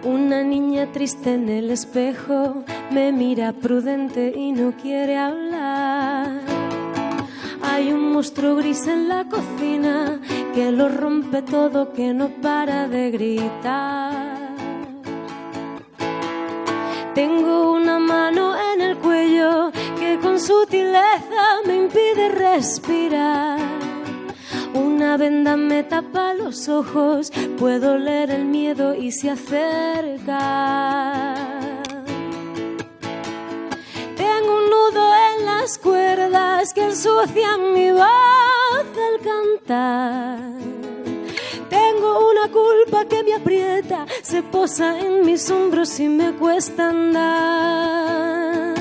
Una niña triste en el espejo me mira prudente y no quiere hablar. Hay un monstruo gris en la cocina que lo rompe todo, que no para de gritar. Tengo una mano en el cuello que con sutileza me impide respirar. Una venda me tapa los ojos, puedo leer el miedo y se acerca. Tengo un nudo en las cuerdas que ensucian mi voz al cantar. Tengo una culpa que me aprieta, se posa en mis hombros y me cuesta andar.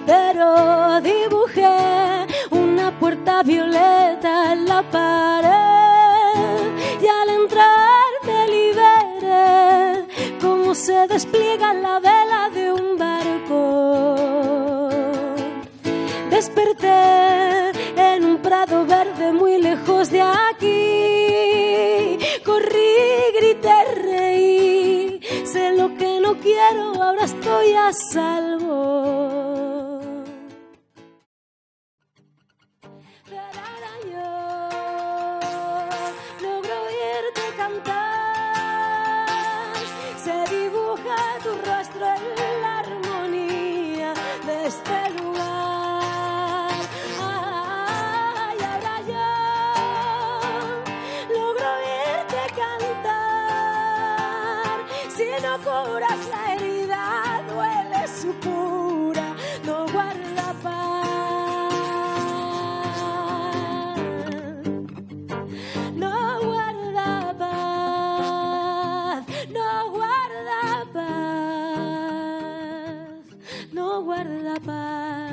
Pero dibujé una puerta violeta en la pared y al entrar me liberé, como se despliega la vela de un barco. Desperté en un prado verde muy lejos de aquí. Corrí, grité, reí. Sé lo que no quiero, ahora estoy a salvo. Pero ahora yo logro oírte cantar. Se dibuja tu rostro en la armonía de este lugar. Ay, ahora yo logro oírte cantar. Si no curas la herida, duele su cura, no guarda paz. No guarda paz, no guarda paz, no guarda paz.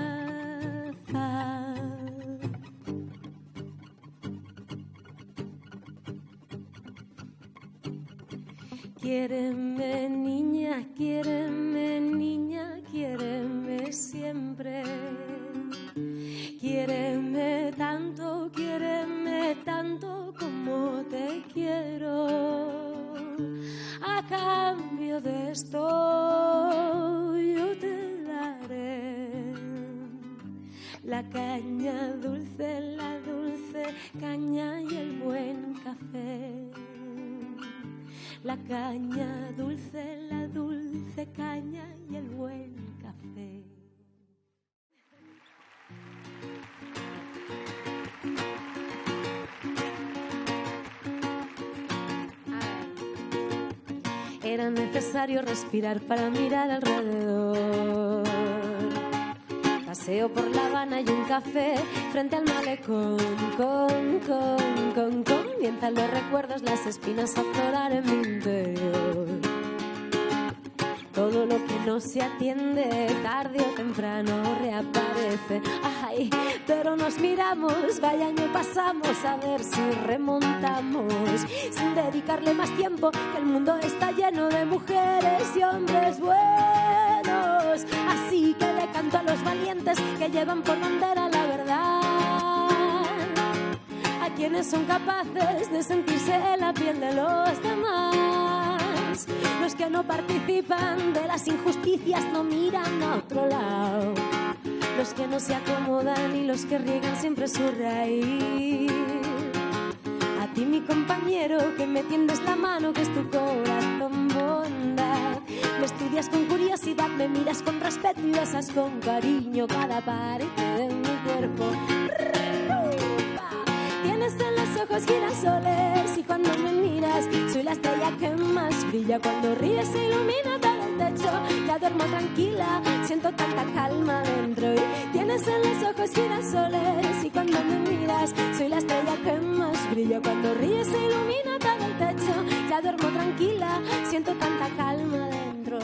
Quiéreme niña, quiéreme siempre. Quiéreme tanto como te quiero. A cambio de esto yo te daré la caña dulce, la dulce caña y el buen café. La caña dulce, la dulce caña y el buen café. Era necesario respirar para mirar alrededor. Paseo por La Habana y un café frente al malecón. Comienzan los recuerdos, las espinas a aflorar en mi interior. Todo lo que no se atiende, tarde o temprano reaparece. Ay, pero nos miramos, vaya año pasamos, a ver si remontamos. Sin dedicarle más tiempo, que el mundo está lleno de mujeres y hombres buenos. Así que le canto a los valientes que llevan por bandera la verdad. A quienes son capaces de sentirse en la piel de los demás. Los que no participan de las injusticias, no miran a otro lado. Los que no se acomodan y los que riegan siempre su raíz. A ti, mi compañero, que me tiendes la mano, que es tu corazón bondad. Me estudias con curiosidad, me miras con respeto y besas con cariño cada parte de mi cuerpo. Tienes en los ojos girasoles y cuando me miras soy la estrella que más brilla. Cuando ríes se ilumina todo el techo, ya duermo tranquila, siento tanta calma dentro. Y tienes en los ojos girasoles y cuando me miras soy la estrella que más brilla. Cuando ríes se ilumina todo el techo, ya duermo tranquila, siento tanta calma dentro.